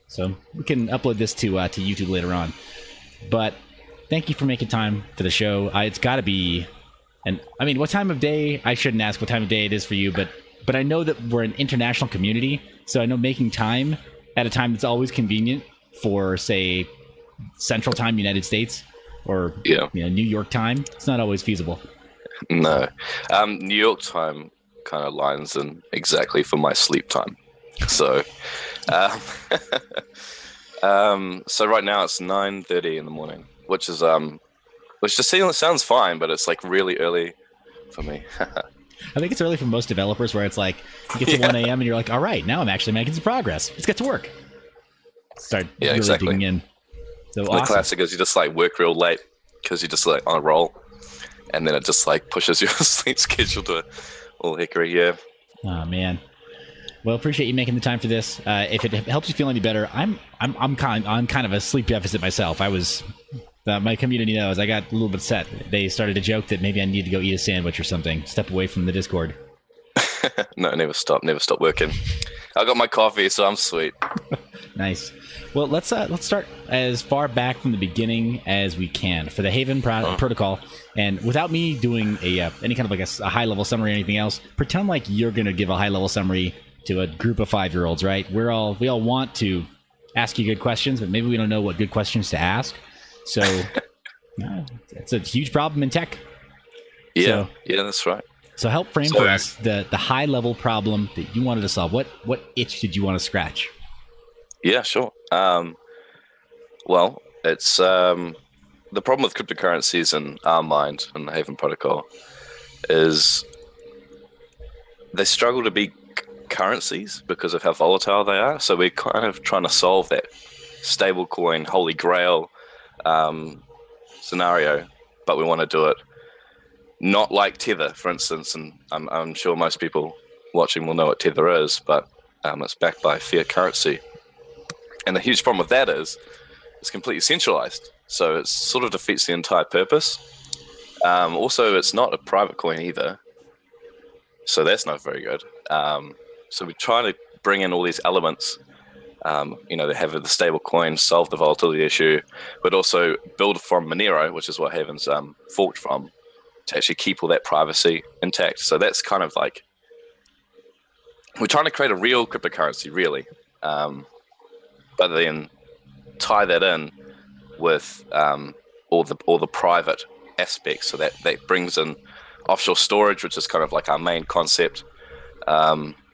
So we can upload this to YouTube later on. But thank you for making time for the show. It's got to be, and I mean, what time of day? I shouldn't ask what time of day it is for you, but I know that we're an international community, so I know making time at a time that's always convenient for, say, Central Time, United States, or New York time, it's not always feasible. No, New York time kind of lines in exactly for my sleep time. So, so right now it's 9:30 in the morning, which just sounds fine, but it's like really early for me. I think it's early for most developers, where it's like you get to 1 a.m. and you're like, all right, now I'm actually making some progress. Let's get to work. Start really digging in. So the classic is you just like work real late because you're just like on a roll, and then it just like pushes your sleep schedule to all hickory. Yeah. Oh man. Well, appreciate you making the time for this. If it helps you feel any better, I'm kind of a sleep deficit myself. I was. My community knows I got a little bit set. They started a joke that maybe I need to go eat a sandwich or something. Step away from the Discord. No, never stop working. I got my coffee, so I'm sweet. Nice. Well, let's start as far back from the beginning as we can for the Haven protocol. And without me doing any kind of like a high level summary or anything else, pretend like you're gonna give a high level summary to a group of 5-year-olds, right? We all want to ask you good questions, but maybe we don't know what good questions to ask. So it's a huge problem in tech. Yeah, that's right. So help frame for us the high level problem that you wanted to solve. What itch did you want to scratch? Yeah, sure. Well, it's the problem with cryptocurrencies in our mind and the Haven protocol is they struggle to be currencies because of how volatile they are. So we're kind of trying to solve that stablecoin holy grail scenario, but we want to do it not like Tether, for instance. And I'm sure most people watching will know what Tether is, but it's backed by fiat currency. And the huge problem with that is it's completely centralized. So it sort of defeats the entire purpose. Also, it's not a private coin either. So that's not very good. So we try to bring in all these elements, they have the stable coin, solve the volatility issue, but also build from Monero, which is what Haven's forked from, to actually keep all that privacy intact. So that's kind of like, we're trying to create a real cryptocurrency, really. But then tie that in with all the private aspects. So that brings in offshore storage, which is kind of like our main concept.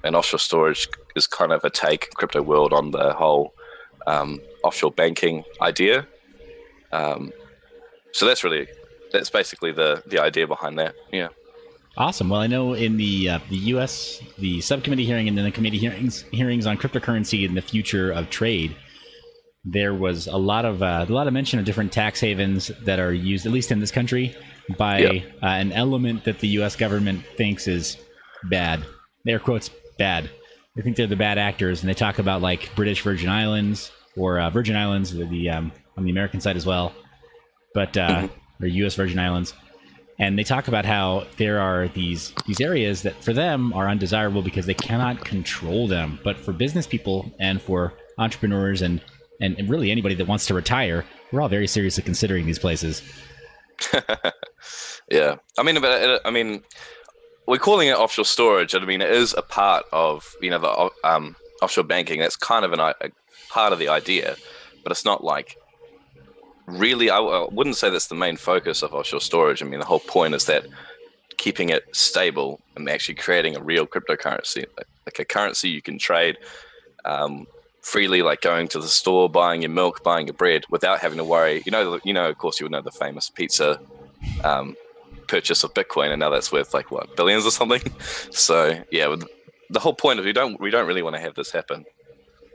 And offshore storage is kind of a take in crypto world on the whole offshore banking idea. So that's basically the idea behind that. Yeah. Awesome. Well, I know in the U.S., the subcommittee hearing and then the committee hearings on cryptocurrency and the future of trade, there was a lot of mention of different tax havens that are used, at least in this country, by an element that the U.S. government thinks is bad. Air quotes, bad. They think they're the bad actors, and they talk about like British Virgin Islands or Virgin Islands, on the American side as well, but or U.S. Virgin Islands. And they talk about how there are these areas that for them are undesirable because they cannot control them. But for business people and for entrepreneurs and really anybody that wants to retire, we're all very seriously considering these places. Yeah. I mean, we're calling it offshore storage. I mean, it is a part of, the offshore banking. That's kind of a part of the idea, but it's not like really, I wouldn't say that's the main focus of offshore storage. I mean, the whole point is that keeping it stable and actually creating a real cryptocurrency, like a currency you can trade freely, like going to the store, buying your milk, buying your bread without having to worry. Of course, you would know the famous pizza purchase of Bitcoin, and now that's worth like what, billions or something. So yeah, the whole point is we don't really want to have this happen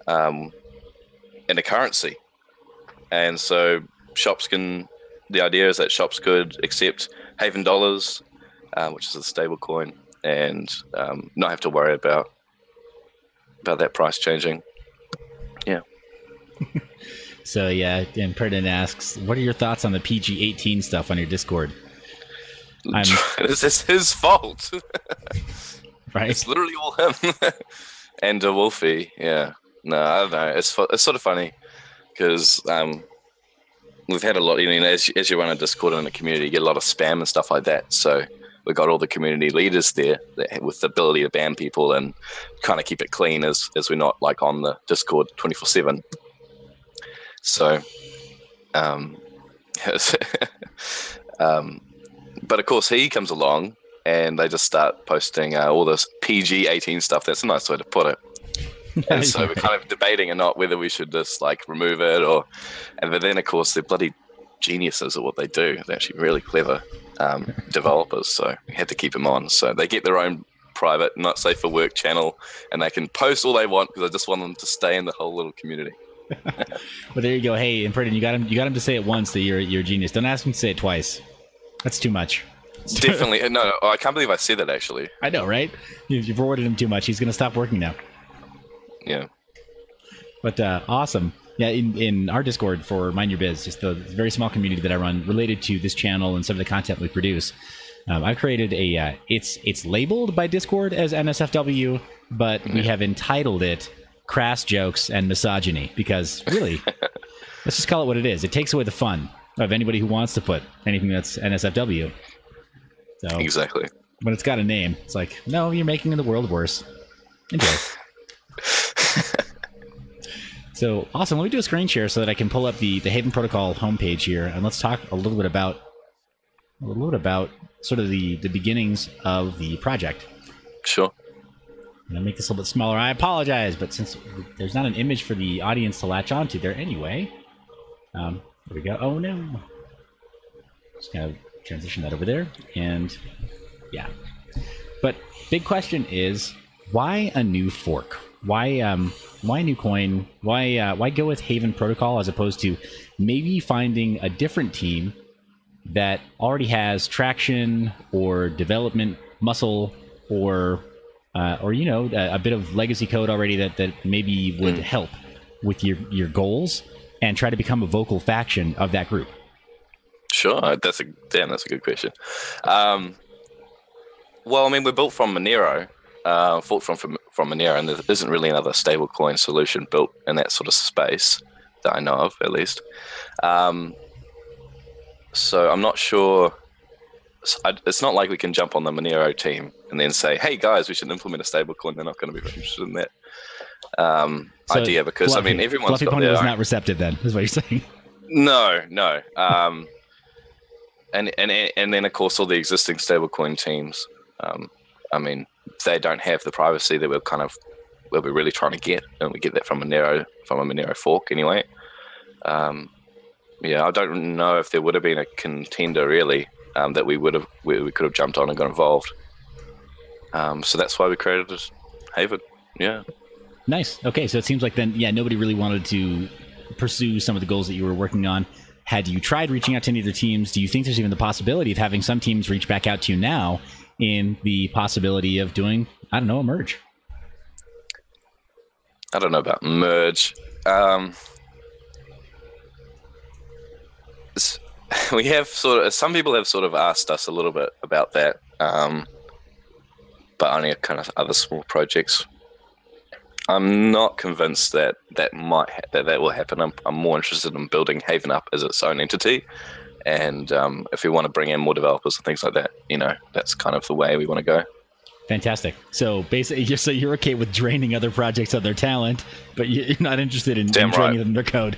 in a currency, and so the idea is that shops could accept Haven dollars, which is a stable coin, and not have to worry about that price changing. Yeah. So yeah, and Perdon asks, what are your thoughts on the PG-18 stuff on your Discord? It's his fault. Right? It's literally all him. And Wolfie, yeah. No, I don't know. It's sort of funny because we've had a lot. As you run a Discord in a community, you get a lot of spam and stuff like that. So we got all the community leaders there with the ability to ban people and kind of keep it clean as we're not like on the Discord 24/7. So, but of course he comes along and they just start posting all this PG-18 stuff. That's a nice way to put it. And so we're kind of debating or not whether we should just like remove it but then of course they're bloody geniuses at what they do. They're actually really clever developers, so we had to keep them on. So they get their own private, not safe for work channel, and they can post all they want because I just want them to stay in the whole little community. Well, there you go. Hey, and Pridden, you got him to say it once that you're a genius. Don't ask him to say it twice. That's too much. Definitely. No, I can't believe I said that actually. I know, right? You've rewarded him too much. He's going to stop working now. Yeah. But awesome. Yeah, in our Discord for Mind Your Biz, just the very small community that I run related to this channel and some of the content we produce, I've created a, it's labeled by Discord as NSFW, but we have entitled it Crass Jokes and Misogyny because really, let's just call it what it is. It takes away the fun of anybody who wants to put anything that's NSFW. So, exactly. When it's got a name, it's like, no, you're making the world worse. Enjoy. So awesome. Let me do a screen share so that I can pull up the Haven Protocol homepage here, and let's talk a little bit about sort of the beginnings of the project. Sure. I'm gonna make this a little bit smaller. I apologize, but since there's not an image for the audience to latch onto there anyway, there we go. Oh no. Just kind of transition that over there, and yeah. But big question is, why a new fork? Why a new coin? Why go with Haven Protocol as opposed to maybe finding a different team that already has traction or development muscle or a bit of legacy code already that maybe would help with your goals and try to become a vocal faction of that group? Sure, that's a good question. Well, I mean, we're built from Monero. Fought from Monero, and there isn't really another stablecoin solution built in that sort of space that I know of, at least. So I'm not sure. It's not like we can jump on the Monero team and then say, "Hey guys, we should implement a stablecoin." They're not going to be very interested in that idea because Fluffy, I mean, everyone's Fluffy Pony was not receptive. Then is what you're saying. No. And then of course all the existing stablecoin teams. I mean, they don't have the privacy that we're really trying to get, and we get that from a Monero fork anyway. I don't know if there would have been a contender really that we could have jumped on and got involved. So that's why we created Haven. Yeah. Nice. Okay, so it seems like then, nobody really wanted to pursue some of the goals that you were working on. Had you tried reaching out to any other teams? Do you think there's even the possibility of having some teams reach back out to you now in the possibility of doing, I don't know, a merge? I don't know about merge. We have some people have sort of asked us a little bit about that, but only kind of other small projects. I'm not convinced that will happen. I'm more interested in building Haven up as its own entity, and if we want to bring in more developers and things like that, that's kind of the way we want to go. Fantastic. So basically, you're okay with draining other projects of their talent, but you're not interested in draining them their code.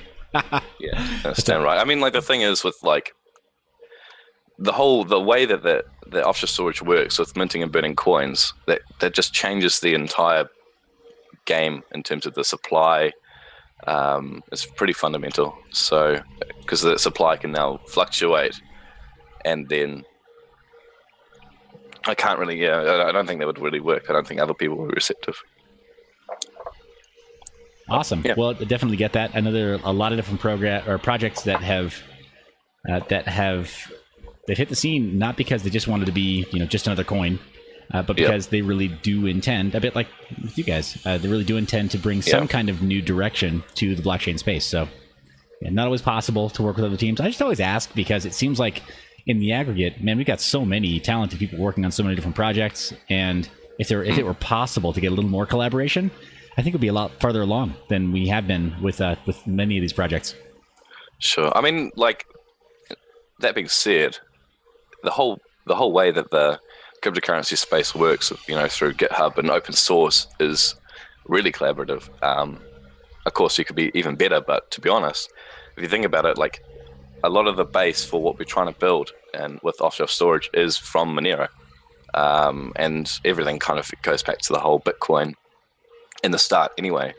Yeah, that's damn right. I mean, like the thing is with like the way that the offshore storage works with minting and burning coins, that just changes the entire game in terms of the supply. It's pretty fundamental. So because the supply can now fluctuate, and then I can't really. I don't think that would really work. I don't think other people were receptive. Awesome. Yeah. Well, I definitely get that. I know there are a lot of different projects that have hit the scene not because they just wanted to be just another coin, but because they really do intend, a bit like with you guys, they really do intend to bring some kind of new direction to the blockchain space. So not always possible to work with other teams. I just always ask because it seems like in the aggregate, man, we've got so many talented people working on so many different projects, and if it were possible to get a little more collaboration, I think it'll be a lot farther along than we have been with many of these projects. Sure. I mean, like, that being said, the whole way that the cryptocurrency space works, through GitHub and open source is really collaborative. Of course, you could be even better, but to be honest, if you think about it, like, a lot of the base for what we're trying to build and with offshore storage is from Monero. And everything kind of goes back to the whole Bitcoin in the start anyway.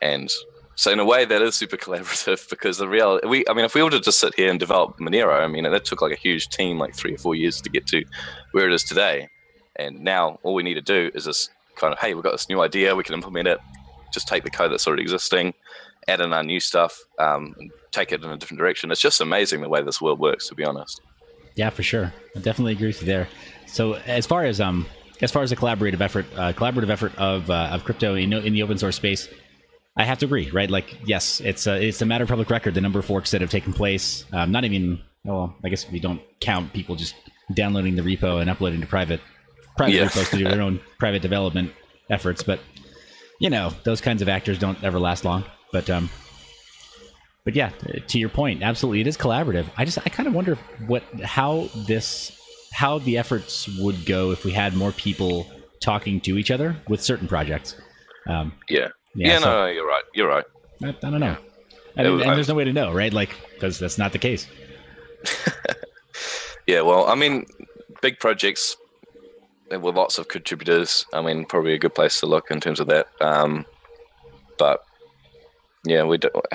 And so in a way that is super collaborative, because if we were to just sit here and develop Monero, I mean, that took like a huge team, like 3 or 4 years to get to where it is today. And now all we need to do is just kind of, hey, we've got this new idea, we can implement it, just take the code that's already existing, add in our new stuff, take it in a different direction. It's just amazing the way this world works, to be honest. Yeah, for sure. I definitely agree with you there. So as far as a collaborative effort of crypto in the open source space, I have to agree, right? Like, yes, it's a matter of public record, the number of forks that have taken place. Not even, well, I guess if you don't count people just downloading the repo and uploading to private repos to do their own private development efforts. But, those kinds of actors don't ever last long. But yeah, to your point, absolutely, it is collaborative. I kind of wonder how the efforts would go if we had more people talking to each other with certain projects. No, you're right. I don't know. And there's no way to know, right? Like, because that's not the case. Yeah, well, I mean, big projects with lots of contributors, I mean, probably a good place to look in terms of that. But yeah,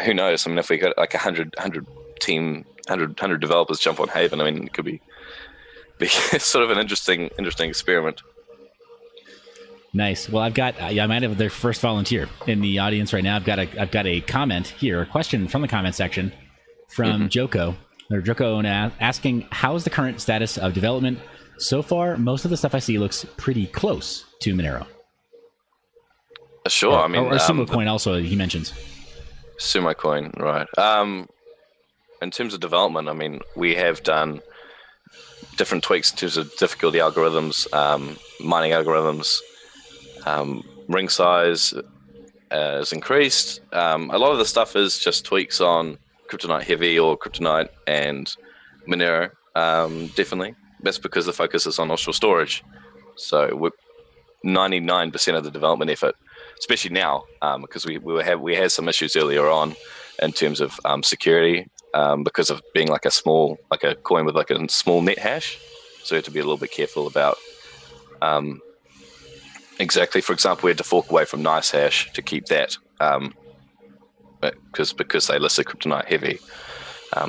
who knows? I mean, if we got like 100 developers jump on Haven, I mean, it could be sort of an interesting experiment. Nice. Well, I might have their first volunteer in the audience right now. I've got a comment here, a question from the comment section from Joko. Or Joko asking, how is the current status of development? So far, most of the stuff I see looks pretty close to Monero. Sure. I mean, or Sumo Coin also, he mentions. Sumo Coin, right. In terms of development, I mean, we have done different tweaks in terms of difficulty algorithms, mining algorithms. Ring size is increased. A lot of the stuff is just tweaks on Kryptonite Heavy or Kryptonite and Monero, definitely. That's because the focus is on offshore storage. So we're 99% of the development effort, especially now, because we had some issues earlier on in terms of security, because of being like a coin with like a small net hash. So we had to be a little bit careful about exactly. For example, we had to fork away from nice hash to keep that, because they listed Kryptonite Heavy,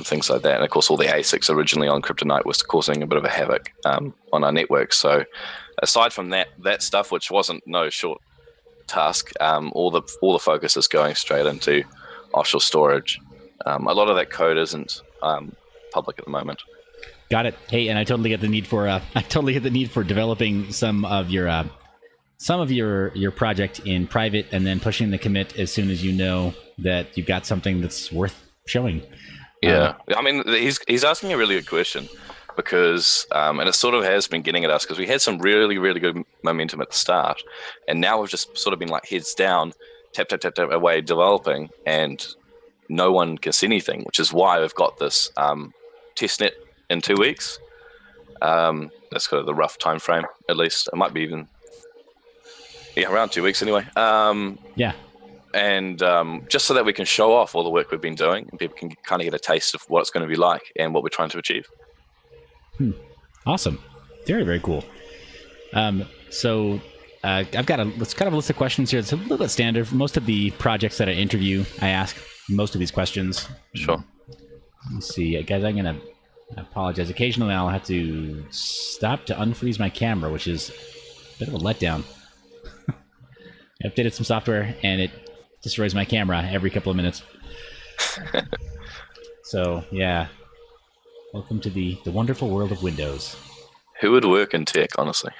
things like that. And of course, all the ASICs originally on Kryptonite was causing a bit of a havoc on our network. So aside from that stuff, which wasn't no short task, all the focus is going straight into offshore storage. A lot of that code isn't public at the moment. Got it. Hey, and I totally get the need for developing some of your project in private and then pushing the commit as soon as you know that you've got something that's worth showing. Yeah, I mean, he's asking a really good question, because and it sort of has been getting at us, because we had some really, really good momentum at the start, and now we've just sort of been like heads down, tap away developing, and no one can see anything, which is why we've got this testnet in 2 weeks. That's kind of the rough time frame, at least. It might be even around 2 weeks anyway. Yeah. And just so that we can show off all the work we've been doing, and people can kind of get a taste of what it's going to be like and what we're trying to achieve. Awesome. Very, very cool. So I've got a list of questions here. It's a little bit standard. For most of the projects that I interview, I ask most of these questions. Sure. Let's see. Guys, I'm going to apologize. Occasionally, I'll have to stop to unfreeze my camera, which is a bit of a letdown. I updated some software, and it destroys my camera every couple of minutes. So, yeah. Welcome to the wonderful world of Windows. Who would work in tech, honestly?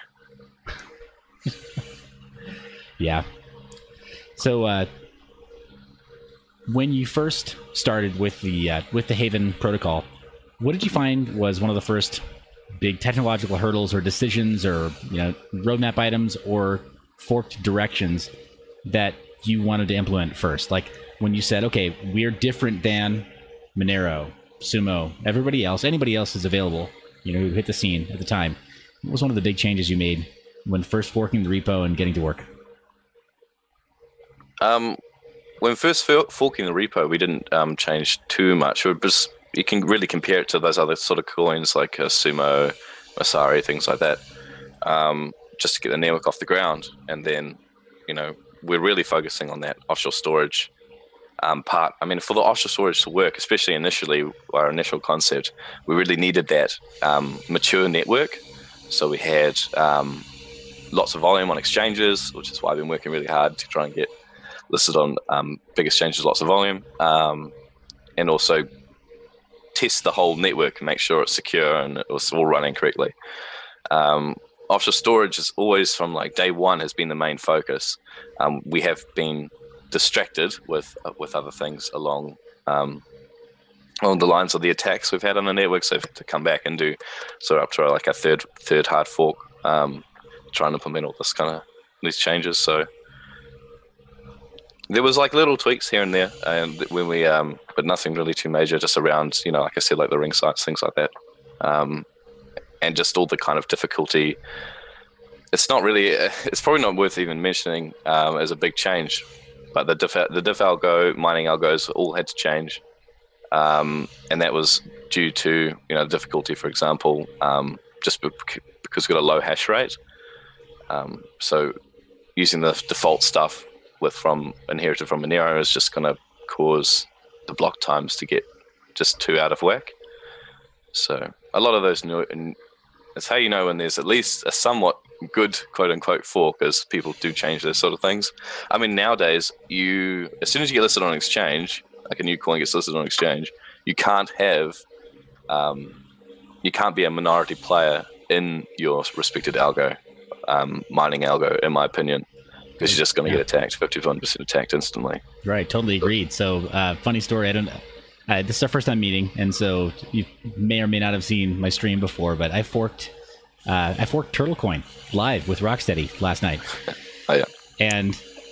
Yeah. So, when you first started with the Haven protocol, what did you find was one of the first big technological hurdles or decisions or roadmap items or forked directions that you wanted to implement first? Like when you said, okay, we're different than Monero, Sumo, everybody else, anybody else is available, who hit the scene at the time. What was one of the big changes you made when first forking the repo and getting to work? When first forking the repo, we didn't change too much. You can really compare it to those other sort of coins like Sumo, Masari, things like that, just to get the network off the ground. And then, we're really focusing on that offshore storage part. I mean, for the offshore storage to work, especially initially, our initial concept, we really needed that mature network. So we had lots of volume on exchanges, which is why I've been working really hard to try and get listed on big exchanges, lots of volume, and also test the whole network and make sure it's secure and it's all running correctly. Offshore storage is always, from like day one, has been the main focus. We have been distracted with other things along the lines of the attacks we've had on the network. So to come back and do up to like a third hard fork, trying to implement all this kind of these changes. So there was like little tweaks here and there, and when we but nothing really too major, just around like I said, like the ring sites, things like that, and just all the kind of difficulty. It's probably not worth even mentioning as a big change, but the diff algo, mining algos all had to change, and that was due to difficulty, for example, just because we got a low hash rate. So using the default stuff inherited from Monero is just going to cause the block times to get just too out of whack. So a lot of those it's how you know when there's at least a somewhat good quote unquote fork, as people do change those sort of things. I mean, nowadays, as soon as you get listed on exchange, like a new coin gets listed on exchange, you can't be a minority player in your respected algo, mining algo, in my opinion, because you're just going to get attacked, 51% attacked instantly. Right, totally agreed. So, funny story. This is our first time meeting, and so you may or may not have seen my stream before, but I forked Turtlecoin live with Rocksteady last night. Oh yeah.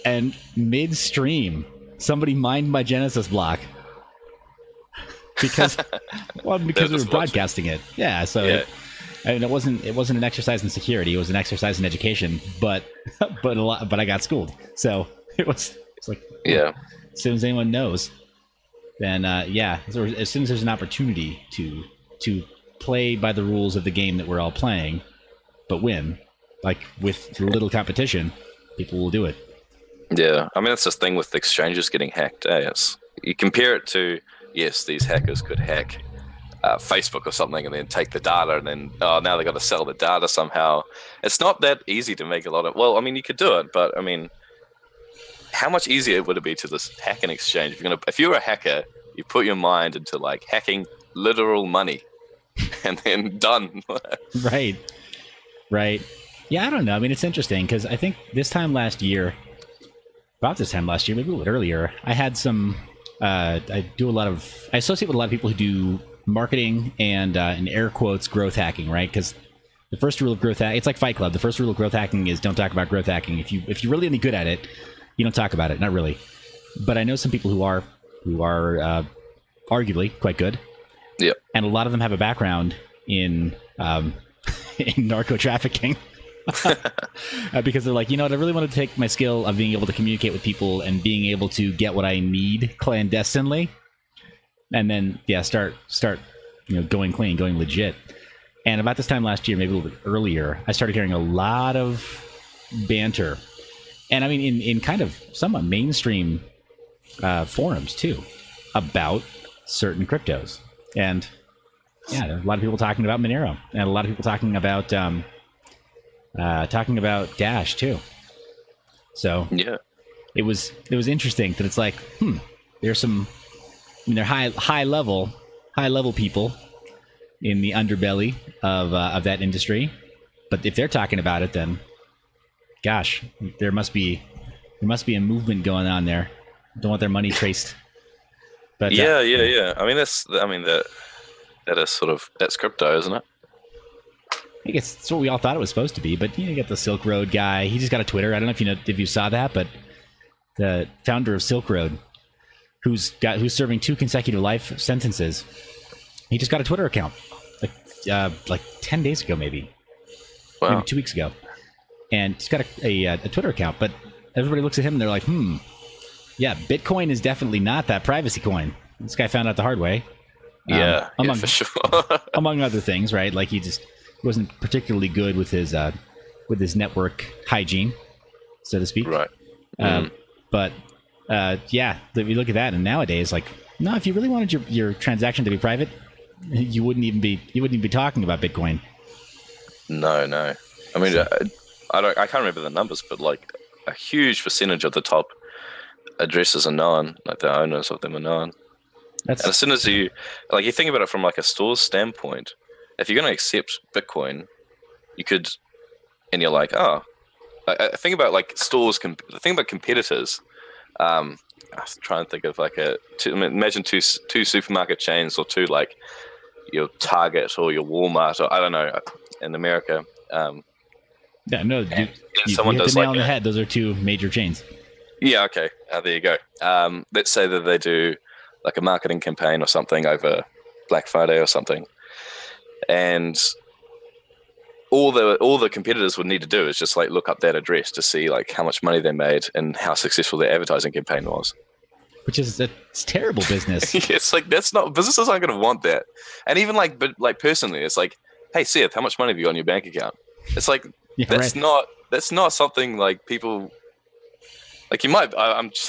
And mid-stream, somebody mined my Genesis block because we were broadcasting it. Yeah. So yeah. It wasn't an exercise in security. It was an exercise in education. But I got schooled. So it's like, yeah. As soon as anyone knows, then So as soon as there's an opportunity to play by the rules of the game that we're all playing, but win, like with little competition, people will do it. Yeah, I mean, that's the thing with exchanges getting hacked. You compare it to, yes, these hackers could hack Facebook or something and then take the data, and then now they got to sell the data somehow. It's not that easy to make a lot of. Well, I mean, you could do it, but I mean, how much easier would it be to just hack an exchange? If you're a hacker, you put your mind into like hacking literal money, and then done. Right. Yeah, I don't know. I mean, it's interesting because I think about this time last year, maybe a little bit earlier, I had some. I associate with a lot of people who do marketing and in air quotes growth hacking, right? Because the first rule of growth hacking, it's like Fight Club. The first rule of growth hacking is don't talk about growth hacking. If you're really any good at it, you don't talk about it. Not really. But I know some people who are arguably quite good. Yeah. And a lot of them have a background in narco trafficking. Because they're like, I really want to take my skill of being able to communicate with people and being able to get what I need clandestinely, and then start going clean, going legit. And about this time last year, maybe a little bit earlier, I started hearing a lot of banter, and I mean in kind of somewhat mainstream forums too, about certain cryptos. And there are a lot of people talking about Monero, and a lot of people talking about Dash too. So yeah, it was interesting that it's like, there's some, they're high level people in the underbelly of that industry, but if they're talking about it, then gosh, there must be a movement going on there. Don't want their money traced. But yeah. I mean, that's crypto, isn't it? I guess it's what we all thought it was supposed to be, but you get the Silk Road guy. He just got a Twitter. I don't know if you saw that, but the founder of Silk Road, who's serving 2 consecutive life sentences. He just got a Twitter account like 10 days ago, maybe 2 weeks ago, and he's got a Twitter account. But everybody looks at him and they're like, yeah, Bitcoin is definitely not that privacy coin. This guy found out the hard way. For sure. Among other things, right? Like he just wasn't particularly good with his network hygiene, so to speak. Right. But yeah, if you look at that, and nowadays, like, no, if you really wanted your transaction to be private, you wouldn't even be talking about Bitcoin. No. I mean, I can't remember the numbers, but like a huge percentage of the top addresses are known, like the owners of them are known. And as soon as you think about it from like a store's standpoint, if you're going to accept Bitcoin, you could, and you're like, I think about like stores. Think about competitors. I was trying to think of like imagine two supermarket chains, or two, like your Target or your Walmart, or I don't know, in America. Yeah, no, you hit the nail on the head. Those are 2 major chains. Yeah, okay. There you go. Let's say that they do like a marketing campaign or something over Black Friday or something, and all the competitors would need to do is just like look up that address to see like how much money they made and how successful their advertising campaign was. Which is it's terrible business. It's like businesses aren't going to want that. And even like personally, it's like, hey Seth, how much money have you got on your bank account? It's like that's not something like people. Like you might,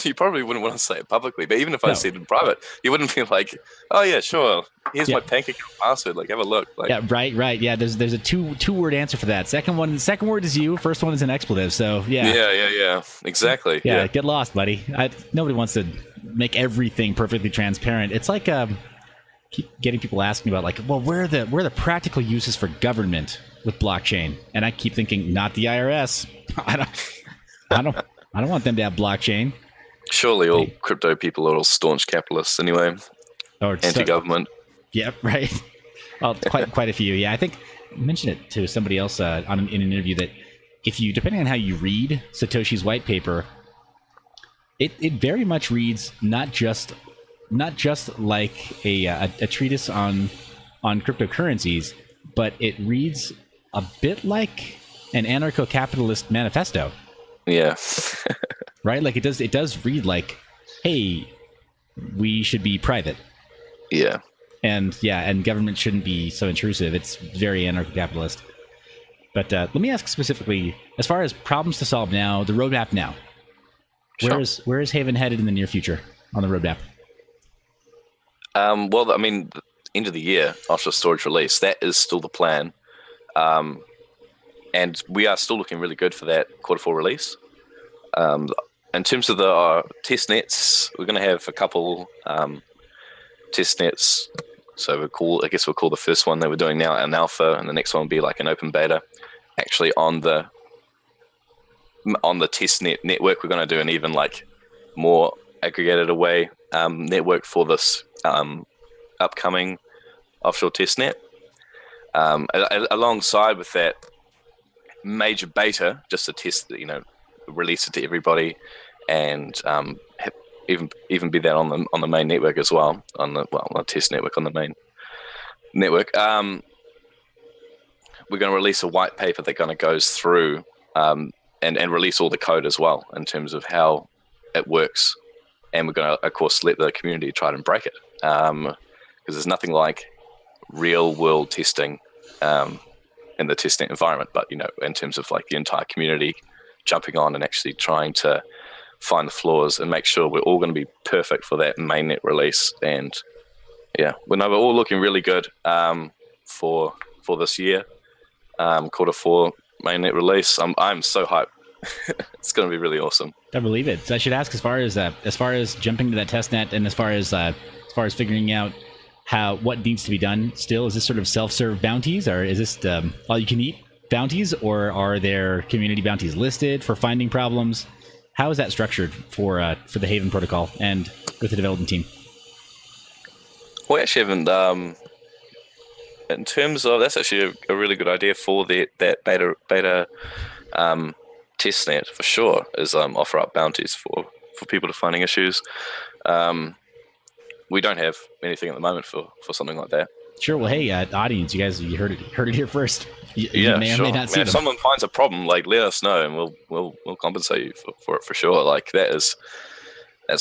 you probably wouldn't want to say it publicly, but even if I said it in private, you wouldn't be like, "Oh yeah, sure, here's my bank account password. Like, have a look." Like, yeah, right. Yeah, there's a two word answer for that. Second word is you. First one is an expletive. So yeah. Yeah, exactly. Yeah, get lost, buddy. Nobody wants to make everything perfectly transparent. It's like keep getting people asking about like, well, where are the practical uses for government with blockchain? And I keep thinking, not the IRS. I don't want them to have blockchain. Surely all crypto people are all staunch capitalists anyway. Or anti-government. Yeah, right. Well, quite a few. Yeah, I think I mentioned it to somebody else in an interview that if you, depending on how you read Satoshi's white paper, it very much reads not just like a treatise on cryptocurrencies, but it reads a bit like an anarcho-capitalist manifesto. Yeah. Right? Like it does read like, hey, we should be private. Yeah. And government shouldn't be so intrusive. It's very anarcho-capitalist. But let me ask specifically, as far as problems to solve now, the roadmap now. Sure. Where is Haven headed in the near future on the roadmap? Well, I mean, end of the year, offshore storage release, that is still the plan. And we are still looking really good for that Q4 release. In terms of the test nets, we're going to have a couple test nets. So we'll call the first one that we're doing now an alpha, and the next one will be like an open beta. Actually, on the testnet network, we're going to do an even like more aggregated away network for this upcoming offshore testnet. Alongside with that major beta, just to test, release it to everybody, and even be that on the main network as well, on the test network on the main network. We're going to release a white paper that kind of goes through and release all the code as well in terms of how it works, and we're going to, of course, let the community try and break it, because there's nothing like real world testing in the testnet environment, but in terms of like the entire community jumping on and actually trying to find the flaws and make sure we're all going to be perfect for that mainnet release. And yeah, we're all looking really good for this year, Q4 mainnet release. I'm so hyped. It's going to be really awesome. I believe it. So I should ask, as far as jumping to that testnet, and as far as figuring out what needs to be done still, is this sort of self-serve bounties, or is this all you can eat bounties, or are there community bounties listed for finding problems? How is that structured for the Haven protocol and with the development team? We actually haven't, in terms of, that's actually a really good idea for that beta testnet for sure, is offer up bounties for people defining issues. We don't have anything at the moment for something like that. Sure. Well, hey, audience, you heard it here first. You may or may not see if them. someone finds a problem, like, let us know, and we'll compensate you for it for sure. Like, that's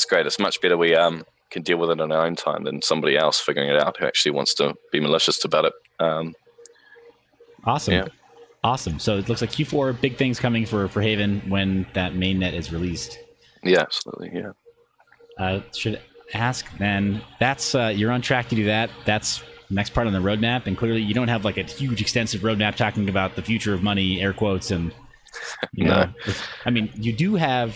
great. It's much better we can deal with it in our own time than somebody else figuring it out who actually wants to be malicious about it. Awesome. Yeah. Awesome. So it looks like Q4, big things coming for Haven when that mainnet is released. Yeah, absolutely. Yeah. Should ask then. That's you're on track to do that. That's next part on the roadmap, and clearly you don't have like a huge extensive roadmap talking about the future of money, air quotes, and you know. I mean, you do have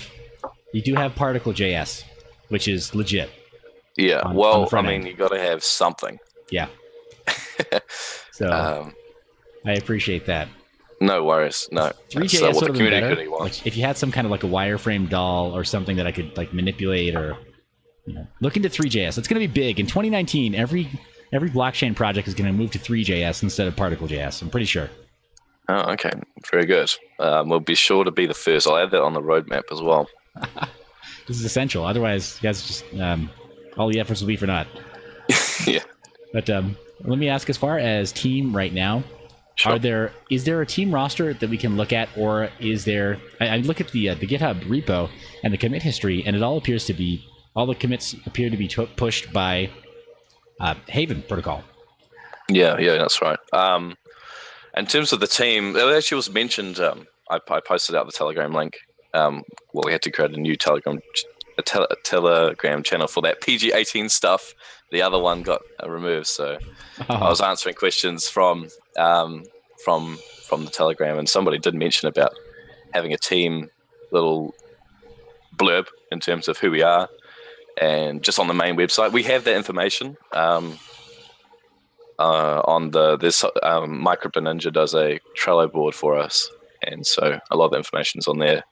Particle.js, which is legit. Yeah. Well, I mean, you got to have something. Yeah. So I appreciate that. No worries. No. 3JS would have been better. Like, if you had some kind of like a wireframe doll or something that I could like manipulate, or look into 3JS. It's going to be big in 2019. Every blockchain project is going to move to 3JS instead of Particle.js. I'm pretty sure. Oh, okay. Very good. We'll be sure to be the first. I'll add that on the roadmap as well. This is essential. Otherwise, you guys just all the efforts will be for naught. Yeah. But let me ask, as far as team right now, sure. Is there a team roster that we can look at, or is there? I look at the GitHub repo and the commit history, and all the commits appear to be pushed by Haven protocol. Yeah, that's right. In terms of the team, it actually was mentioned. I posted out the Telegram link. We had to create a new Telegram channel for that PG-18 stuff. The other one got removed, so I was answering questions from the Telegram, and somebody did mention about having a team little blurb in terms of who we are, and just on the main website we have that information. On this Micrypto Ninja does a Trello board for us, and so a lot of the information is on there.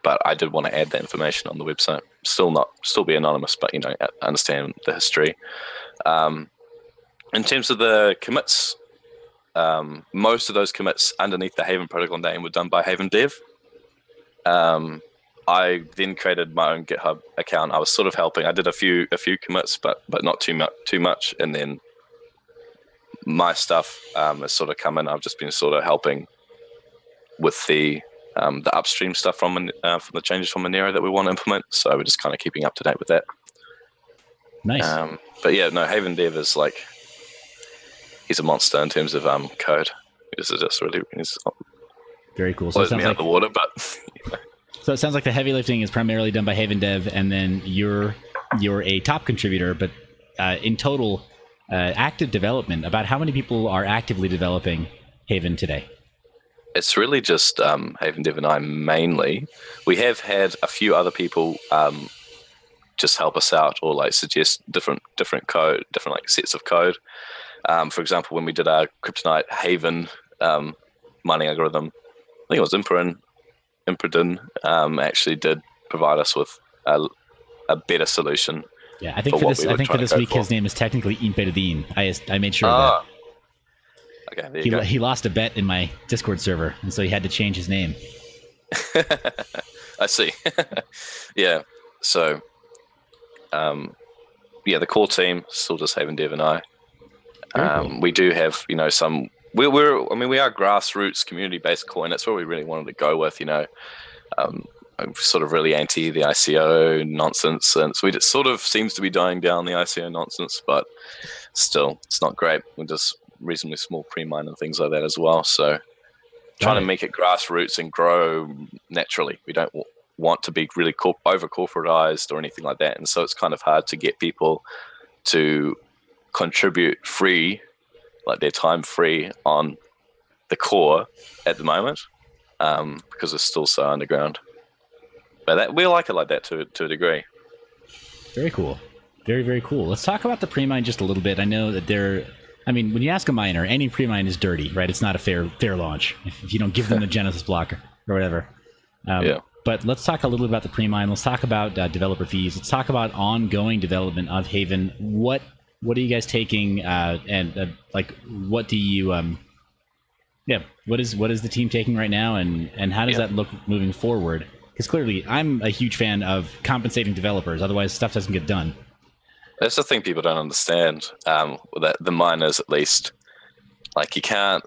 But I did want to add that information on the website. Still be anonymous, but understand the history. In terms of the commits, most of those commits underneath the Haven protocol name were done by Haven Dev. I then created my own GitHub account. I was sort of helping. I did a few commits, but not too much. And then my stuff has sort of come in. I've just been sort of helping with the upstream stuff from the changes from Monero that we want to implement. So we're just kind of keeping up to date with that. Nice. But yeah, no, Haven Dev is like, he's a monster in terms of code. This is just really very cool. So blows me out the water, but. So it sounds like the heavy lifting is primarily done by Haven Dev, and then you're a top contributor. But in total, active development, about how many people are actively developing Haven today? It's really just Haven Dev and I mainly. We have had a few other people just help us out, or like suggest different code, different like sets of code. For example, when we did our Kryptonite Haven mining algorithm, I think it was Impridin actually did provide us with a better solution. Yeah, I think for this week his name is technically Impridin. I made sure of that. Okay, he lost a bet in my Discord server, and so he had to change his name. I see. Yeah. So, the core team still just Haven Dev and I. Cool. We do have some. We are grassroots community-based core, and that's where we really wanted to go with. I'm sort of really anti the ICO nonsense, and so it sort of seems to be dying down, the ICO nonsense, but still, it's not great. We're just reasonably small pre-mine and things like that as well. So trying to make it grassroots and grow naturally. We don't want to be really over-corporatized or anything like that, and so it's kind of hard to get people to contribute free, like their time free on the core at the moment, because it's still so underground. But we like it like that to a degree. Very cool. Very, very cool. Let's talk about the pre-mine just a little bit. I know that when you ask a miner, any pre-mine is dirty, right? It's not a fair launch if you don't give them the Genesis blocker or whatever. But let's talk a little bit about the pre-mine. Let's talk about developer fees. Let's talk about ongoing development of Haven. What are you guys taking, and what do you what is the team taking right now, and how does that look moving forward? Because clearly, I'm a huge fan of compensating developers. Otherwise, stuff doesn't get done. That's the thing people don't understand. That the miners, at least, like you can't.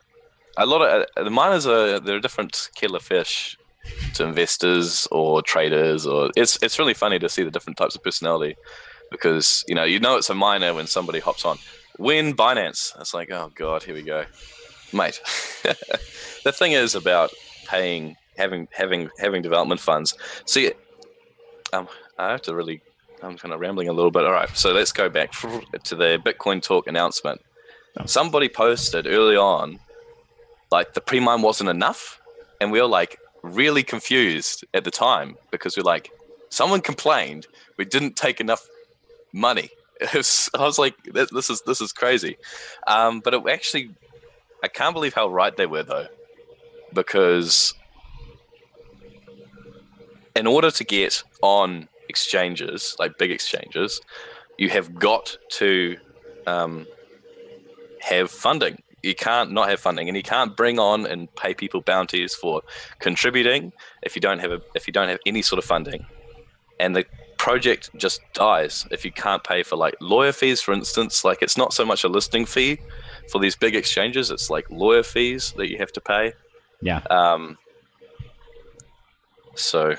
A lot of the miners they're a different kettle of fish to investors or traders, or it's really funny to see the different types of personality, because you know it's a miner when somebody hops on. When Binance, it's like, oh god, here we go, mate. The thing is about paying, having development funds. See, I have to really. I'm kind of rambling a little bit. All right, so let's go back to the Bitcoin Talk announcement. Somebody posted early on, like the pre-mine wasn't enough, and we were like really confused at the time, because we're like, someone complained we didn't take enough money. I was like, this is crazy. But it actually, I can't believe how right they were though, because in order to get on exchanges, like big exchanges, you have got to have funding. You can't not have funding, and you can't bring on and pay people bounties for contributing if you don't have any sort of funding. And the project just dies if you can't pay for like lawyer fees, for instance. Like it's not so much a listing fee for these big exchanges; it's like lawyer fees that you have to pay. Yeah. So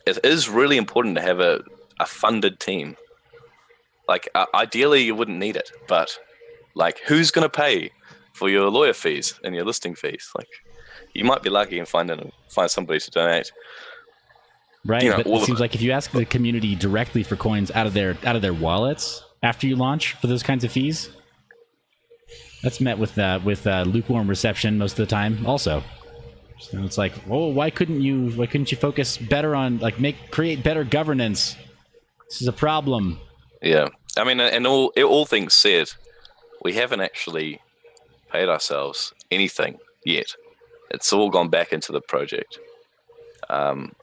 it is really important to have a funded team. Like ideally you wouldn't need it, but like who's going to pay for your lawyer fees and your listing fees? Like you might be lucky and find somebody to donate. Right, but it seems like if you ask the community directly for coins out of their wallets after you launch for those kinds of fees, that's met with lukewarm reception most of the time. Also, so it's like, oh, why couldn't you focus better on create better governance? This is a problem. Yeah, I mean, and all things said, we haven't actually paid ourselves anything yet. It's all gone back into the project.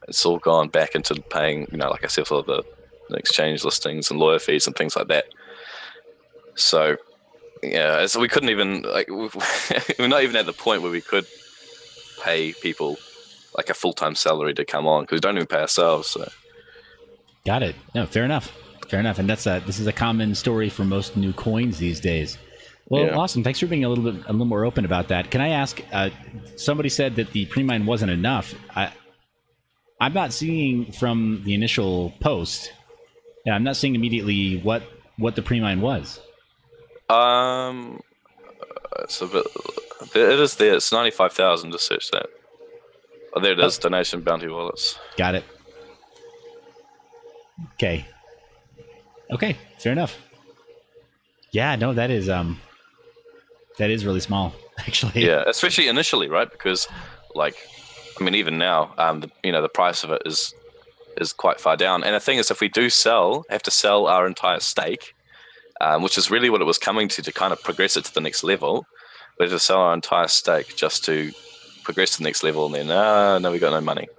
It's all gone back into paying, like I said, for the exchange listings and lawyer fees and things like that. So, yeah, so we couldn't even we're not even at the point where we could pay people like a full-time salary to come on, because we don't even pay ourselves. So. Got it. No, fair enough. And this is a common story for most new coins these days. Well, yeah. Awesome. Thanks for being a little more open about that. Can I ask? Somebody said that the pre-mine wasn't enough. I'm not seeing from the initial post. Yeah, I'm not seeing immediately what the pre-mine was. It's a bit. It is there. It's 95,000 to search that. Oh, there it is. Donation bounty wallets. Got it. Okay. Fair enough. Yeah. No, that is really small, actually. Yeah, especially initially, right? Because, even now, the price of it is quite far down. And the thing is, if we do have to sell our entire stake, which is really what it was coming to kind of progress it to the next level. We have to sell our entire stake just to progress to the next level, and then no, we got no money.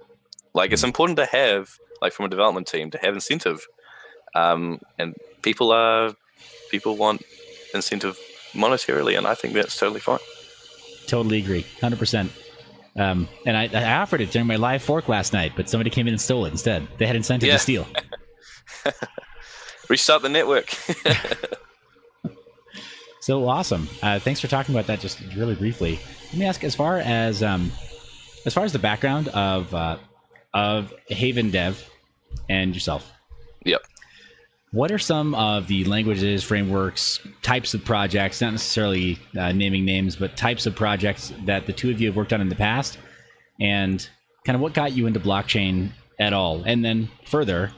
Like, it's important to have, from a development team, to have incentive, and people want incentive monetarily, and I think that's totally fine. Totally agree, 100%. And I offered it during my live fork last night, but somebody came in and stole it instead. They had incentive to steal. Restart the network. So awesome. Thanks for talking about that just really briefly. Let me ask, as far as the background of Haven Dev and yourself. Yep. What are some of the languages, frameworks, types of projects, not necessarily naming names, but types of projects that the two of you have worked on in the past, and kind of what got you into blockchain at all? And then further,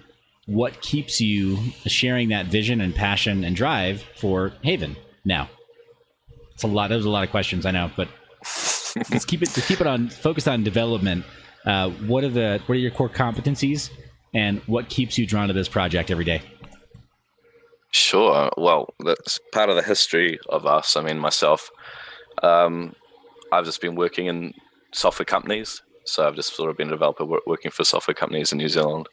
what keeps you sharing that vision and passion and drive for Haven now? It's a lot. There's a lot of questions, I know, but let's keep it on focused on development. What are your core competencies, and what keeps you drawn to this project every day? Sure. Well, that's part of the history of us. I mean, myself, I've just been working in software companies. So I've just sort of been a developer working for software companies in New Zealand,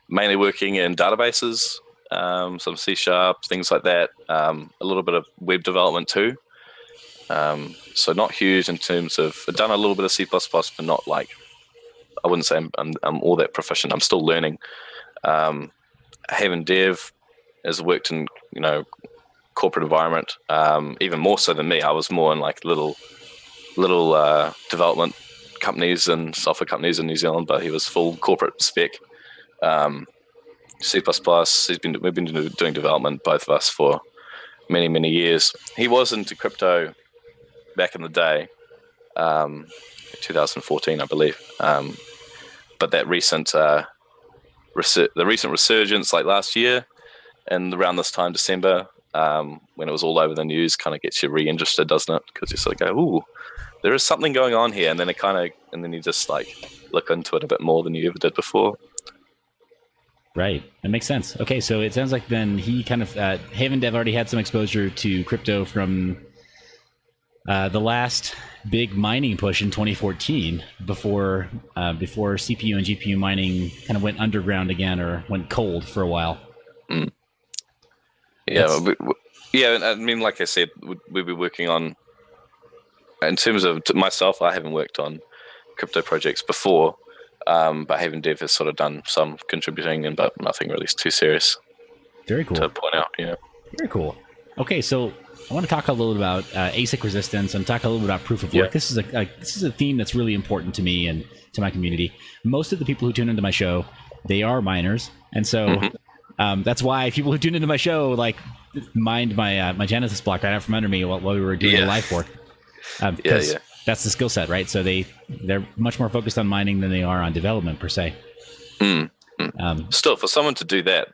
mainly working in databases, some C#, things like that, a little bit of web development too. So not huge in terms of, I've done a little bit of C++, but not I wouldn't say I'm all that proficient. I'm still learning. Haven Dev has worked in, corporate environment, even more so than me. I was more in like little development companies and software companies in New Zealand, but he was full corporate spec. C++. We've been doing development, both of us, for many, many years. He was into crypto back in the day, 2014, I believe. But that recent resurgence, like last year, and around this time, December, when it was all over the news, kind of gets you re-interested, doesn't it? Because you sort of go, ooh, there is something going on here, and then you just like look into it a bit more than you ever did before. Right, that makes sense. Okay, so it sounds like then he kind of Haven Dev already had some exposure to crypto from the last big mining push in 2014, before CPU and GPU mining kind of went underground again, or went cold for a while. Yeah, I mean, like I said, we'll be working on. In terms of myself, I haven't worked on crypto projects before, but Haven Dev has sort of done some contributing, but nothing really too serious. Very cool to point out. Yeah, very cool. Okay, so I want to talk a little bit about ASIC resistance and talk a little bit about proof of work. This is a theme that's really important to me and to my community. Most of the people who tune into my show, they are miners, and so that's why people who tune into my show like mined my Genesis block right out from under me while we were doing the live work. Because that's the skill set, right? So they're much more focused on mining than they are on development per se. Still, for someone to do that,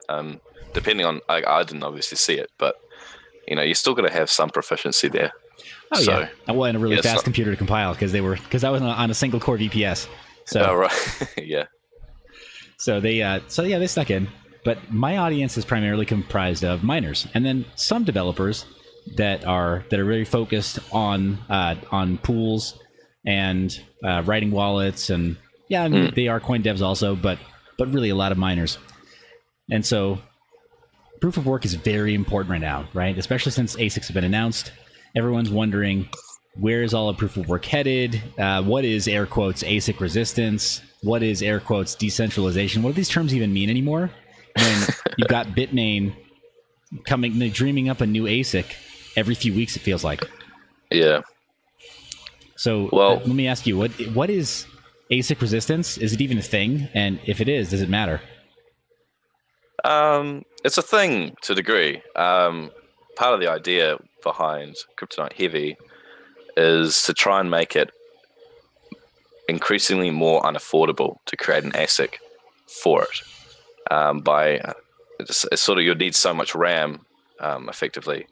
depending on, I didn't obviously see it, but you still got to have some proficiency there. Oh, so, yeah. Well, and a really fast computer to compile, because I was on a single core VPS. So, oh, right. Yeah. So they stuck in. But my audience is primarily comprised of miners, and then some developers that are really focused on pools and writing wallets, and they are coin devs also, but really a lot of miners. And so proof of work is very important right now, right? Especially since ASICs have been announced. Everyone's wondering, where is all of proof of work headed? What is air quotes ASIC resistance? What is air quotes decentralization? What do these terms even mean anymore? When you've got Bitmain dreaming up a new ASIC every few weeks, it feels like. Yeah. So let me ask you, what is ASIC resistance? Is it even a thing? And if it is, does it matter? It's a thing to a degree. Part of the idea behind Kryptonite Heavy is to try and make it increasingly more unaffordable to create an ASIC for it. It's sort of, you need so much RAM, effectively,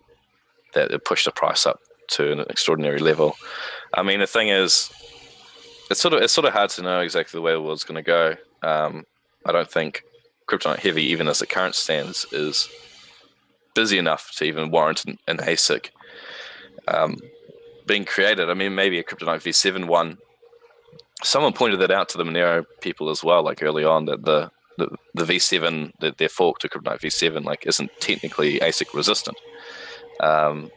that it pushed the price up to an extraordinary level. I mean, the thing is, it's sort of hard to know exactly the way the world's going to go. I don't think Kryptonite Heavy, even as it current stands, is busy enough to even warrant an ASIC being created. I mean, maybe a Kryptonite V7 one. Someone pointed that out to the Monero people as well, like early on, that the V7, that their fork to Kryptonite V7, like, isn't technically ASIC resistant. But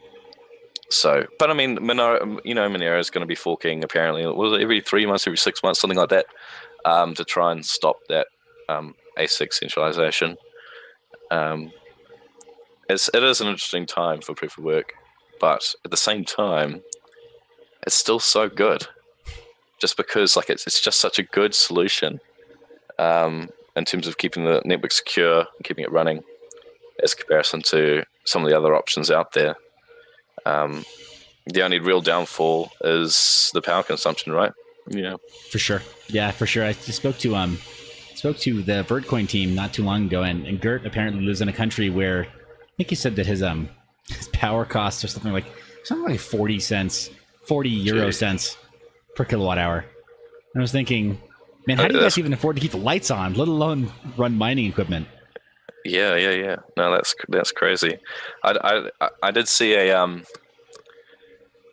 I mean, Monero is going to be forking apparently. Was it every 3 months, every 6 months, something like that, to try and stop that ASIC centralization. It is an interesting time for proof of work, but at the same time, it's still so good, just because it's just such a good solution in terms of keeping the network secure and keeping it running, as comparison to some of the other options out there. The only real downfall is the power consumption, right? Yeah, for sure. Yeah, for sure. I just spoke to the Vertcoin team not too long ago, and Gert apparently lives in a country where I think he said that his power costs are something like 40 euro cents per kilowatt hour. And I was thinking, man, how do you guys even afford to keep the lights on, let alone run mining equipment? Yeah. No, that's crazy. I did see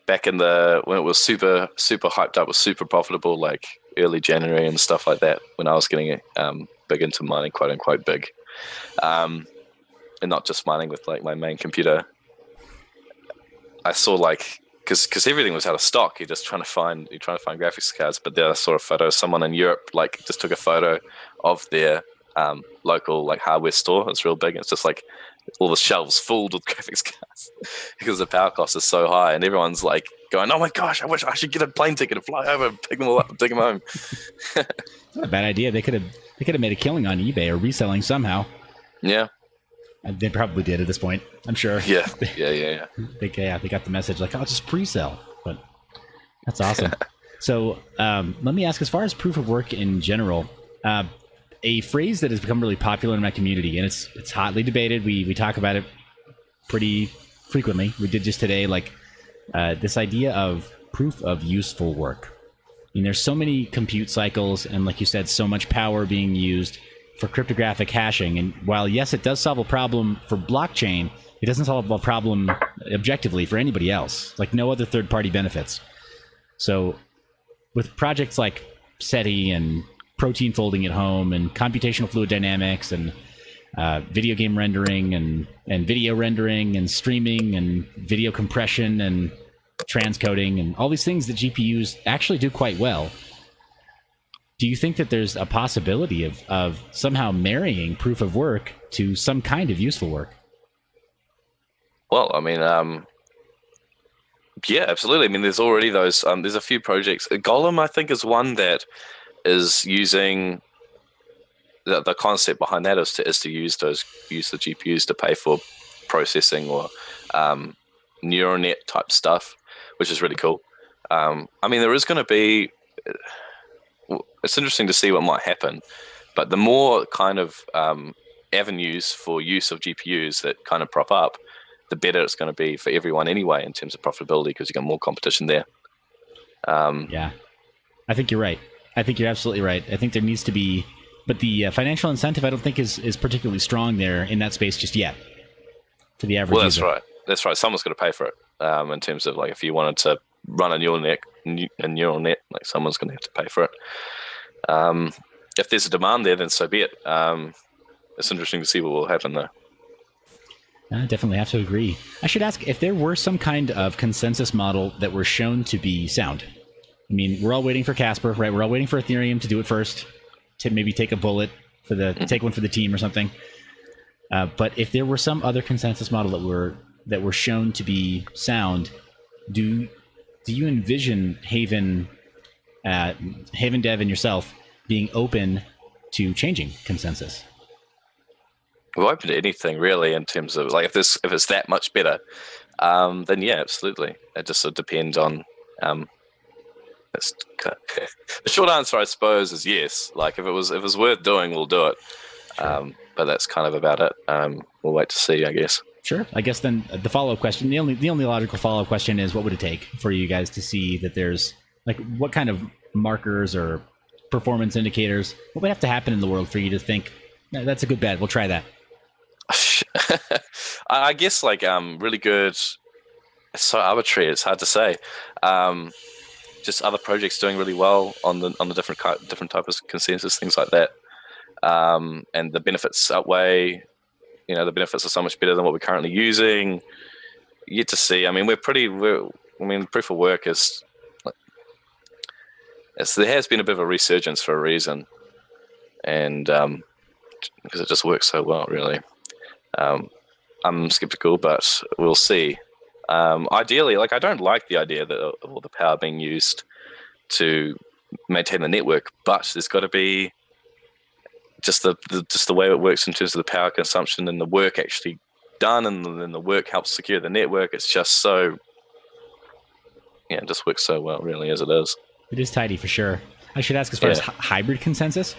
back in when it was super hyped up, was super profitable, like early January and stuff like that, when I was getting big into mining, quote unquote big, and not just mining with like my main computer. I saw, like, because everything was out of stock. You're trying to find graphics cards. But then I saw a photo of someone in Europe like just took a photo of their local like hardware store. It's real big. It's just like all the shelves full with graphics cards because the power cost is so high, and everyone's like going, "Oh my gosh, I wish I should get a plane ticket and fly over, and pick them all up, and take them home." Not a bad idea. They could have made a killing on eBay or reselling somehow. Yeah. They probably did at this point, I'm sure. Yeah. They got the message like, "Oh, just pre-sell." But that's awesome. So let me ask, as far as proof of work in general, a phrase that has become really popular in my community, and it's hotly debated. We talk about it pretty frequently. We did just today, like this idea of proof of useful work. I mean, there's so many compute cycles, and like you said, so much power being used for cryptographic hashing. And while, yes, it does solve a problem for blockchain, it doesn't solve a problem objectively for anybody else, like no other third-party benefits. So with projects like SETI and protein folding at home and computational fluid dynamics and video game rendering and video rendering and streaming and video compression and transcoding and all these things that GPUs actually do quite well, do you think that there's a possibility of somehow marrying proof of work to some kind of useful work? Well, I mean, yeah, absolutely. I mean, there's already those. There's a few projects. Golem, I think, is one that is using the concept behind that is to use the GPUs to pay for processing or neural net type stuff, which is really cool. I mean, there is going to be. It's interesting to see what might happen, but the more kind of avenues for use of GPUs that kind of prop up, the better it's going to be for everyone anyway in terms of profitability, because you got more competition there. Yeah, I think you're right. I think you're absolutely right. I think there needs to be, but the financial incentive I don't think is particularly strong there in that space just yet for the average user. Well, that's right. Someone's going to pay for it in terms of like if you wanted to run a neural net, like someone's going to have to pay for it. If there's a demand there, then so be it. It's interesting to see what will happen though. I definitely have to agree. I should ask if there were some kind of consensus model that were shown to be sound. I mean, we're all waiting for Casper, right? We're all waiting for Ethereum to do it first, to maybe take a bullet for take one for the team or something. But if there were some other consensus model that were shown to be sound, do you envision Haven Dev and yourself being open to changing consensus? We're open to anything really in terms of like if it's that much better, then yeah, absolutely. It just sort of depends on. The short answer, I suppose, is yes. Like if it was worth doing, we'll do it. Sure. But that's kind of about it. We'll wait to see, I guess. Sure. I guess then the follow-up question, the only logical follow-up question is, what would it take for you guys to see that there's like what kind of markers or performance indicators? What would have to happen in the world for you to think that's a good bet? We'll try that. I guess like really good. It's so arbitrary. It's hard to say. Just other projects doing really well on the different type of consensus, things like that, and the benefits outweigh. The benefits are so much better than what we're currently using. You get to see. I mean, proof of work is. There has been a bit of a resurgence for a reason, and because it just works so well, really. I'm skeptical, but we'll see. Ideally, like I don't like the idea that of all the power being used to maintain the network, but there's got to be just the way it works in terms of the power consumption and the work actually done, and then the work helps secure the network. It's just so, it just works so well, really, as it is. It is tidy for sure. I should ask, as far as hybrid consensus,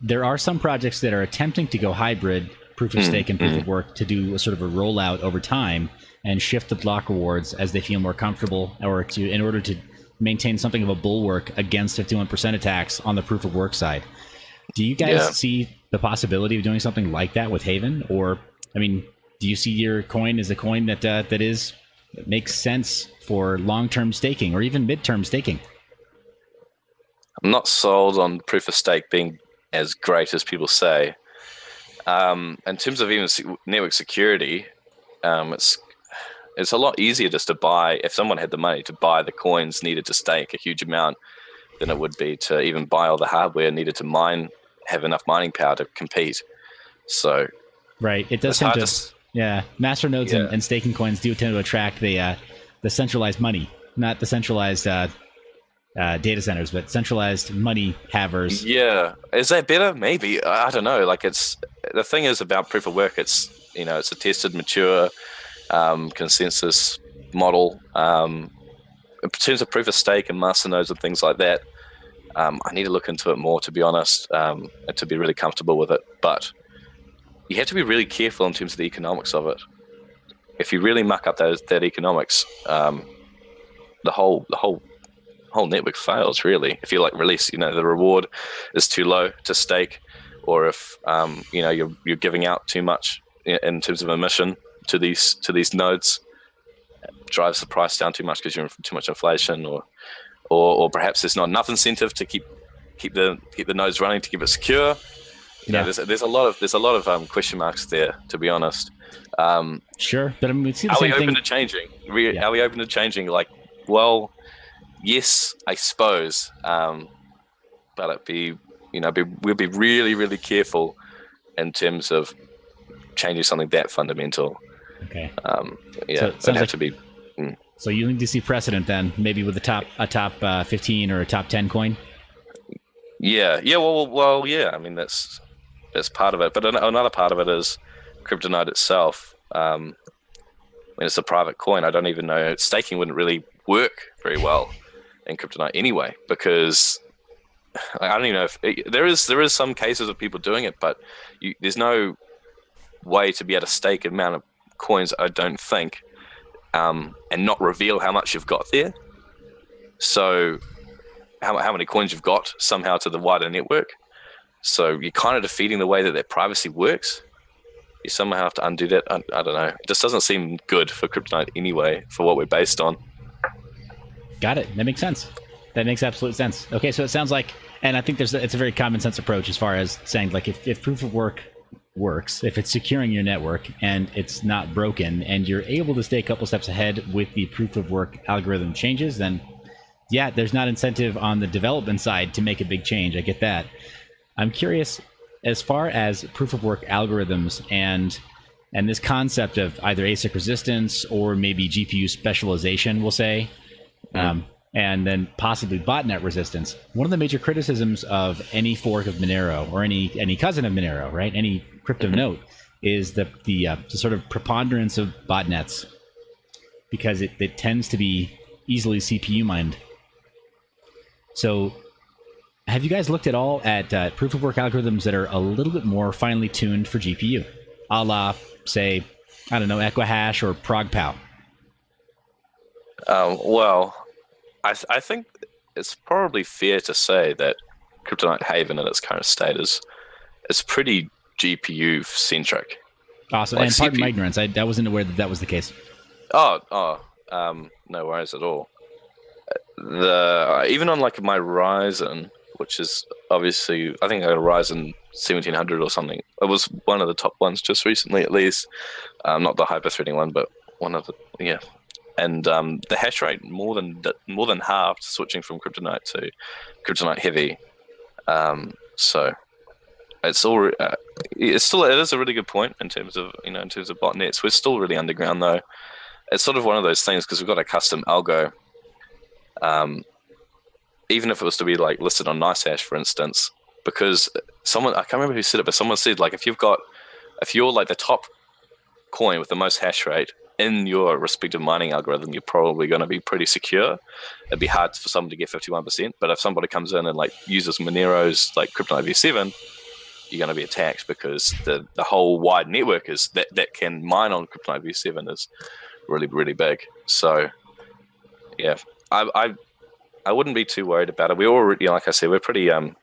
there are some projects that are attempting to go hybrid, proof of stake and proof of work, to do a sort of a rollout over time and shift the block rewards as they feel more comfortable, or in order to maintain something of a bulwark against 51% attacks on the proof of work side. Do you guys see the possibility of doing something like that with Haven? Or, I mean, do you see your coin as a coin that makes sense for long-term staking or even mid-term staking? I'm not sold on proof of stake being as great as people say. In terms of even network security, It's a lot easier just to buy, if someone had the money to buy the coins needed to stake a huge amount, than it would be to even buy all the hardware needed to mine, have enough mining power to compete. So, right, it does tend to, yeah, master nodes and staking coins do tend to attract the centralized money, not the centralized data centers, but centralized money havers. Yeah, is that better? Maybe, I don't know. Like, it's the thing is about proof of work. It's it's a tested, mature consensus model. In terms of proof of stake and master nodes and things like that, I need to look into it more, to be honest, and to be really comfortable with it. But you have to be really careful in terms of the economics of it. If you really muck up that economics, the whole network fails, really. If you release, the reward is too low to stake, or if you're giving out too much in terms of emission to these nodes, drives the price down too much because you're in too much inflation, or perhaps there's not enough incentive to keep the nodes running to keep it secure. There's a lot of question marks there, to be honest. Sure, but I mean, we see the are same we open thing. to changing? Are we open to changing? Well, yes, I suppose. But we'll be really, really careful in terms of changing something that fundamental. Okay. So it'd have to be. So you need to see precedent then, maybe with a top 15 or a top 10 coin. Yeah. Well. Yeah. I mean, that's part of it. But another part of it is Kryptonite itself. When it's a private coin, I don't even know, staking wouldn't really work very well in Kryptonite anyway, because I don't even know if there is some cases of people doing it, but there's no way to be able to stake an amount of coins, I don't think, and not reveal how much you've got there. So how many coins you've got somehow to the wider network. So you're kind of defeating the way that their privacy works. You somehow have to undo that. I don't know. It just doesn't seem good for Kryptonite anyway, for what we're based on. Got it. That makes sense. That makes absolute sense. Okay, so it sounds like, and I think it's a very common sense approach as far as saying, like, if proof of work works, if it's securing your network and it's not broken, and you're able to stay a couple steps ahead with the proof of work algorithm changes, then yeah, there's not incentive on the development side to make a big change. I get that. I'm curious, as far as proof of work algorithms and this concept of either ASIC resistance or maybe GPU specialization, we'll say, and then possibly botnet resistance. One of the major criticisms of any fork of Monero or any cousin of Monero, right, any crypto note, is the sort of preponderance of botnets, because it tends to be easily CPU mined. So have you guys looked at all at proof of work algorithms that are a little bit more finely tuned for GPU, a la, say, I don't know, Equihash or ProgPow? Well, I think it's probably fair to say that Kryptonite Haven in its current state is pretty GPU centric. Awesome. And pardon my ignorance, I wasn't aware that was the case. No worries at all. Even on like my Ryzen, which is obviously, I think I got a Ryzen 1700 or something. It was one of the top ones just recently, at least. Not the hyper-threading one, but one of the, And the hash rate more than halved, switching from Kryptonite to Kryptonite Heavy. So it's all it is a really good point in terms of botnets. We're still really underground though. It's sort of one of those things because we've got a custom algo. Even if it was to be like listed on NiceHash, for instance, because I can't remember who said it, but someone said, like, if you're like the top coin with the most hash rate in your respective mining algorithm, you're probably going to be pretty secure. It'd be hard for someone to get 51%, but if somebody comes in and like uses Monero's like Kryptonite V7, you're going to be attacked because the whole wide network is that can mine on Kryptonite V7 is really, really big. So yeah, I wouldn't be too worried about it. We already, like I said, we're pretty. Don't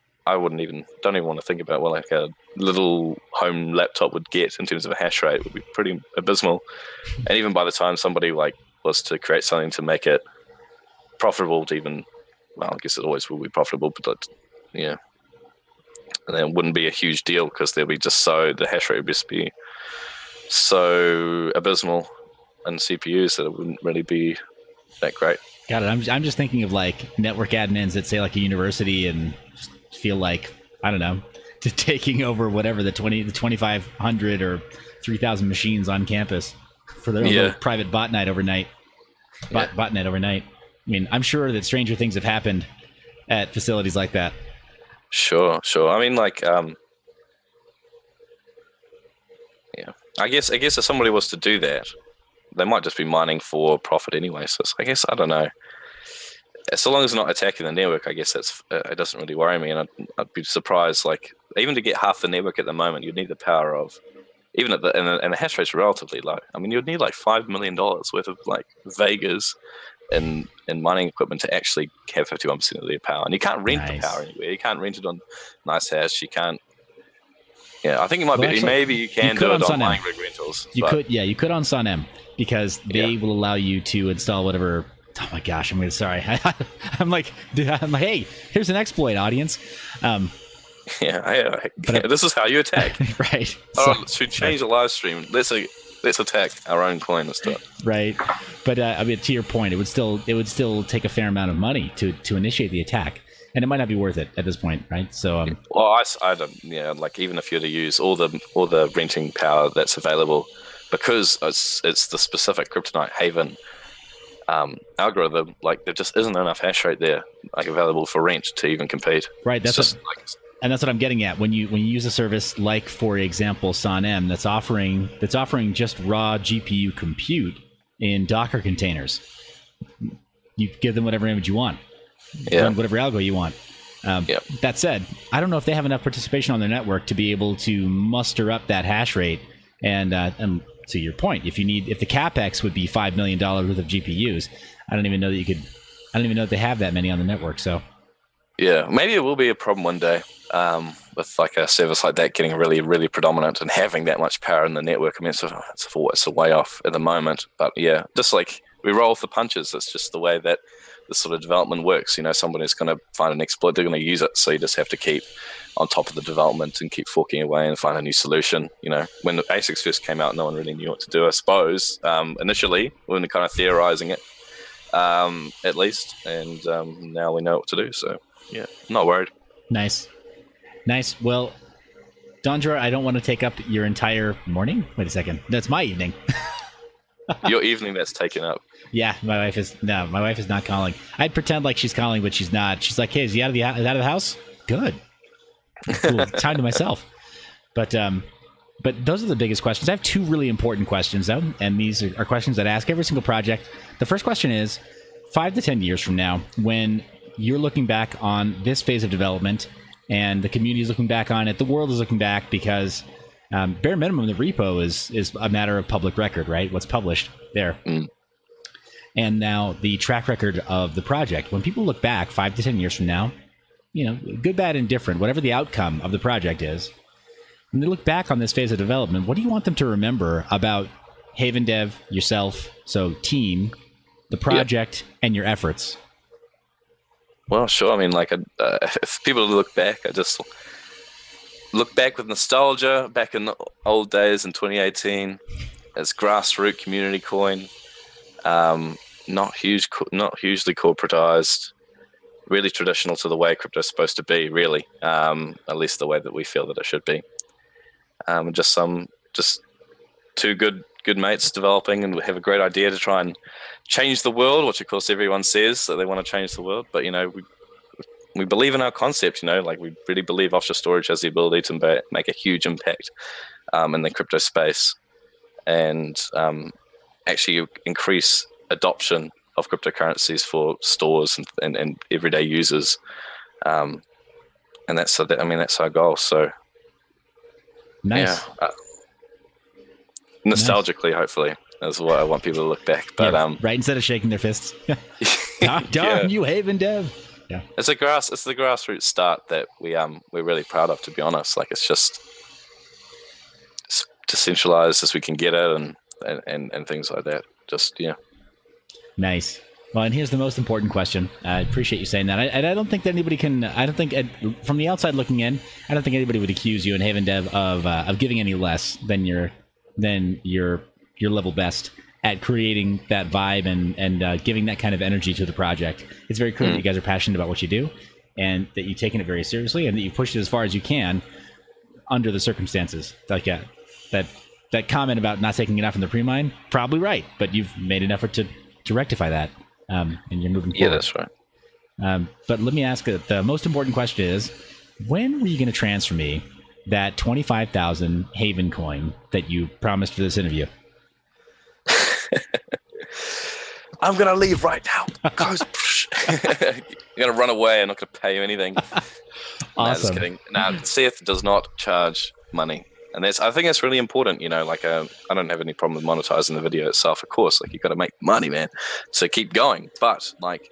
even want to think about what like a little home laptop would get in terms of a hash rate. Would be pretty abysmal. And even by the time somebody like was to create something to make it profitable, to even, well, I guess it always will be profitable, but yeah, and then it wouldn't be a huge deal because there'll be the hash rate would just be so abysmal. and CPUs that it wouldn't really be that great. Got it. I'm just thinking of like network admins at say like a university and just feel like, I don't know, to taking over whatever the 2,500 or 3,000 machines on campus for their little private botnet overnight. Botnet overnight. I mean, I'm sure that stranger things have happened at facilities like that. Sure. I mean, like, I guess if somebody was to do that, they might just be mining for profit anyway. So I guess, I don't know. So long as it's not attacking the network, I guess it doesn't really worry me. And I'd be surprised, like, even to get half the network at the moment, you'd need the power of, even at and the hash rate's relatively low. I mean, you'd need like $5 million worth of like Vegas and mining equipment to actually have 51% of their power. And you can't rent the power anywhere. You can't rent it on Nice Hash. You can't. Yeah, I think it might be. Actually, maybe you can do it on mining rig rentals. You could on SunM because they will allow you to install whatever. Oh my gosh, I'm like, hey, here's an exploit, audience. This is how you attack. Right. To change the live stream, let's attack our own coin instead. Right. But I mean, to your point, it would still take a fair amount of money to initiate the attack, and it might not be worth it at this point, right? So I don't. Yeah, like even if you were to use all the renting power that's available, because it's the specific Kryptonite Haven algorithm, like there just isn't enough hash rate there, like available for rent to even compete. Right. That's what I'm getting at. When you use a service like, for example, SunM, that's offering just raw GPU compute in Docker containers, you give them whatever image you want, run whatever algo you want. That said, I don't know if they have enough participation on their network to be able to muster up that hash rate. And to your point, if the capex would be $5 million worth of GPUs, I don't even know if they have that many on the network. So yeah, maybe it will be a problem one day with like a service like that getting really, really predominant and having that much power in the network. I mean, it's a way off at the moment, but yeah, just like we roll with the punches. It's just the way that this sort of development works. You know, someone is going to find an exploit, they're going to use it, so you just have to keep on top of the development and keep forking away and find a new solution. You know, when the ASICs first came out, no one really knew what to do, I suppose, initially, when we were kind of theorizing it, at least, and now we know what to do, so yeah, I'm not worried. Nice. Well, Donjor, I don't want to take up your entire morning. Wait a second. That's my evening. Your evening that's taken up. Yeah, my wife is not calling. I'd pretend like she's calling, but she's not. She's like, hey, is he out of the house? Good. Cool. Time to myself. But those are the biggest questions. I have two really important questions, though, and these are questions that I ask every single project. The first question is, 5 to 10 years from now, when you're looking back on this phase of development and the community is looking back on it, the world is looking back, because bare minimum, the repo is a matter of public record, right? What's published there. And now the track record of the project. When people look back 5 to 10 years from now, you know, good, bad, and different, whatever the outcome of the project is, when they look back on this phase of development, what do you want them to remember about Haven Dev, yourself, so team, the project, and your efforts? Well, sure. I mean, like, if people look back, I just look back with nostalgia, back in the old days in 2018, as grassroots community coin, not hugely corporatized, really traditional to the way crypto is supposed to be, really, at least the way that we feel that it should be. Just two good mates developing, and we have a great idea to try and change the world, which of course everyone says that they want to change the world, but you know, we believe in our concept. You know, like, we really believe offshore storage has the ability to make a huge impact in the crypto space, and actually increase adoption of cryptocurrencies for stores and everyday users, and that's our goal. So nice. Yeah, nostalgically, hopefully, that's what I want people to look back. But right, instead of shaking their fists. Darn you, Haven Dev. Yeah, it's the grassroots start that we're really proud of, to be honest. Like, it's just as decentralized as we can get it, and things like that. Just Nice. Well, and here's the most important question. I appreciate you saying that. I don't think that anybody can. I don't think, from the outside looking in, I don't think anybody would accuse you in Haven Dev of giving any less than your level best. at creating that vibe and giving that kind of energy to the project. It's very clear that you guys are passionate about what you do, and that you've taken it very seriously, and that you pushed it as far as you can under the circumstances. Like that comment about not taking enough in the pre-mine, probably right, but you've made an effort to rectify that, and you're moving forward. Yeah, that's right. But let me ask the most important question is, when were you going to transfer me that 25,000 Haven coin that you promised for this interview? I'm going to leave right now. You're going to run away. I'm not going to pay you anything. Awesome. No, just kidding. No, Seth does not charge money. And I think that's really important, you know, like I don't have any problem with monetizing the video itself, of course. Like, you got to make money, man. So keep going. But like,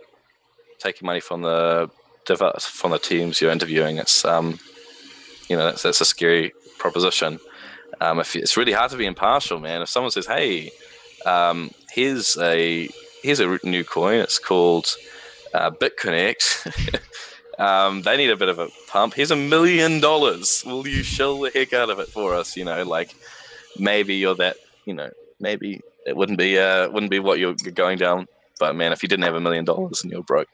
taking money from the teams you're interviewing, it's you know, that's a scary proposition. It's really hard to be impartial, man. If someone says, "Hey, here's a new coin. It's called BitConnect. They need a bit of a pump. Here's $1 million. Will you shill the heck out of it for us?" You know, like, maybe you're that. You know, maybe it wouldn't be what you're going down. But man, if you didn't have $1 million and you're broke,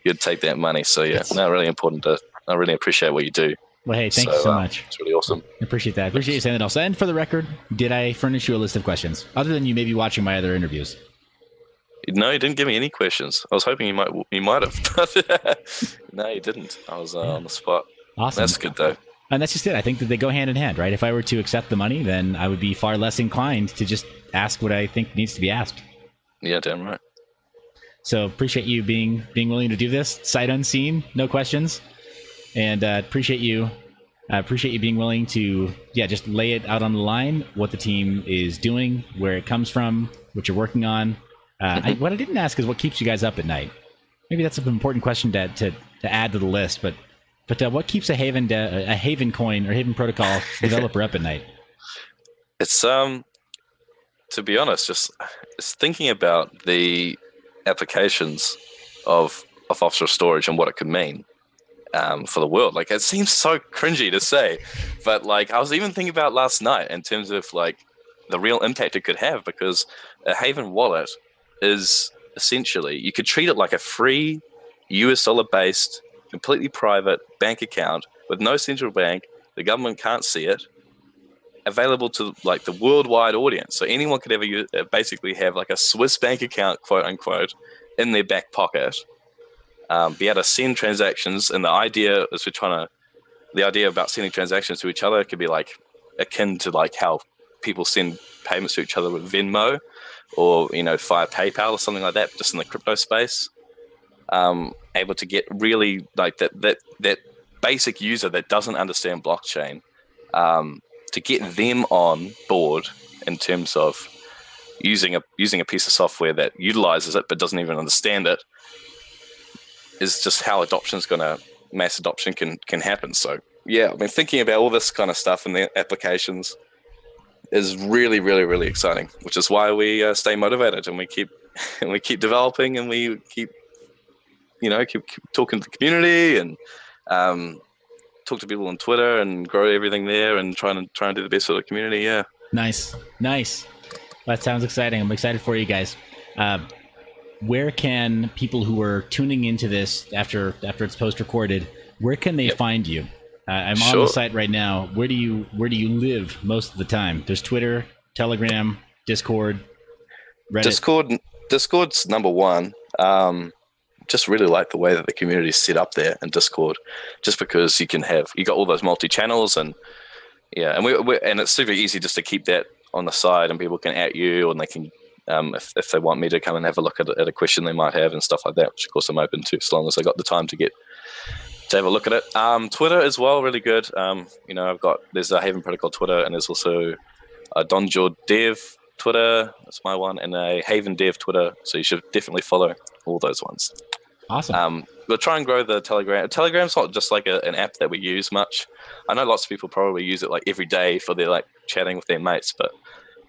you'd take that money. So yeah, not really important. I really appreciate what you do. Well, hey, thank you so much. It's really awesome. I appreciate that. I appreciate you saying that also. And for the record, did I furnish you a list of questions other than you maybe watching my other interviews? No, you didn't give me any questions. I was hoping you might have. No, you didn't. I was on the spot. Awesome. That's good though. And that's just it. I think that they go hand in hand, right? If I were to accept the money, then I would be far less inclined to just ask what I think needs to be asked. Yeah, damn right. So appreciate you being willing to do this sight unseen, no questions, and appreciate you being willing to just lay it out on the line, what the team is doing, where it comes from, what you're working on. What I didn't ask is what keeps you guys up at night. Maybe that's an important question to add to the list, but what keeps a Haven coin or Haven protocol developer up at night? It's to be honest, it's thinking about the applications of offshore storage and what it could mean for the world. Like, it seems so cringy to say, but like, I was even thinking about last night in terms of like the real impact it could have, because a Haven wallet is essentially, you could treat it like a free US dollar based, completely private bank account with no central bank. The government can't see it, available to like the worldwide audience. So anyone could ever basically have like a Swiss bank account, quote unquote, in their back pocket, be able to send transactions. And the idea about sending transactions to each other could be like akin to like how people send payments to each other with Venmo or, you know, via PayPal or something like that, but just in the crypto space. Able to get really like that basic user that doesn't understand blockchain, to get them on board in terms of using a piece of software that utilizes it but doesn't even understand it, is just how mass adoption can happen. So yeah, I mean, thinking about all this kind of stuff in the applications is really, really, really exciting, which is why we stay motivated and we keep developing, and we keep talking to the community and talk to people on Twitter and grow everything there and try and do the best for the community. Yeah. Nice. That sounds exciting. I'm excited for you guys. Where can people who are tuning into this after it's post recorded, where can they find you? I'm on the site right now. Where do you live most of the time? There's Twitter, Telegram, Discord, Reddit. Discord's number one. Just really like the way that the community is set up there in Discord, just because you got all those multi channels, and and it's super easy just to keep that on the side, and people can @ you, and they can if they want me to come and have a look at a question they might have and stuff like that, which of course I'm open to, as long as I got the time to have a look at it. Twitter as well, really good. There's a Haven Protocol Twitter, and there's also a Donjor Dev Twitter, that's my one, and a Haven Dev Twitter, so you should definitely follow all those ones. Awesome. We'll try and grow the Telegram. Telegram's not just like an app that we use much. I know lots of people probably use it like every day for their like chatting with their mates, but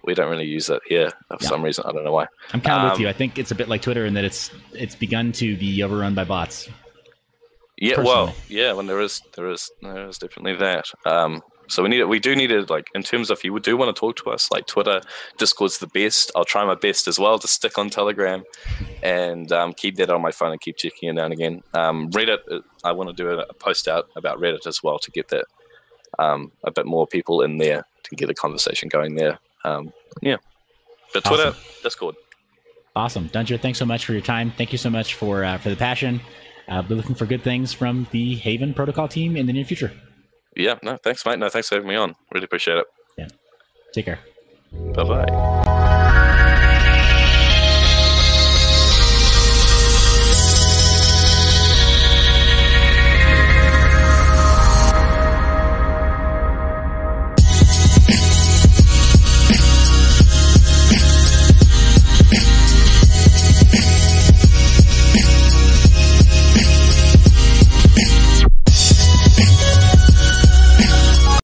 we don't really use it here for some reason. I don't know why. I'm kind of with you. I think it's a bit like Twitter in that it's begun to be overrun by bots. Yeah, personally. Well, yeah, when there is definitely that. So we do need to, like, in terms of, if you do want to talk to us, like Twitter, Discord's the best. I'll try my best as well to stick on Telegram and keep that on my phone and keep checking it now and again. Reddit, I want to do a post out about Reddit as well to get that a bit more people in there to get the conversation going there. Yeah. But Twitter, Awesome. Discord. Awesome. Donjor, thanks so much for your time. Thank you so much for the passion. Be looking for good things from the Haven protocol team in the near future. Yeah, no, thanks, mate. No, thanks for having me on. Really appreciate it. Yeah. Take care. Bye-bye.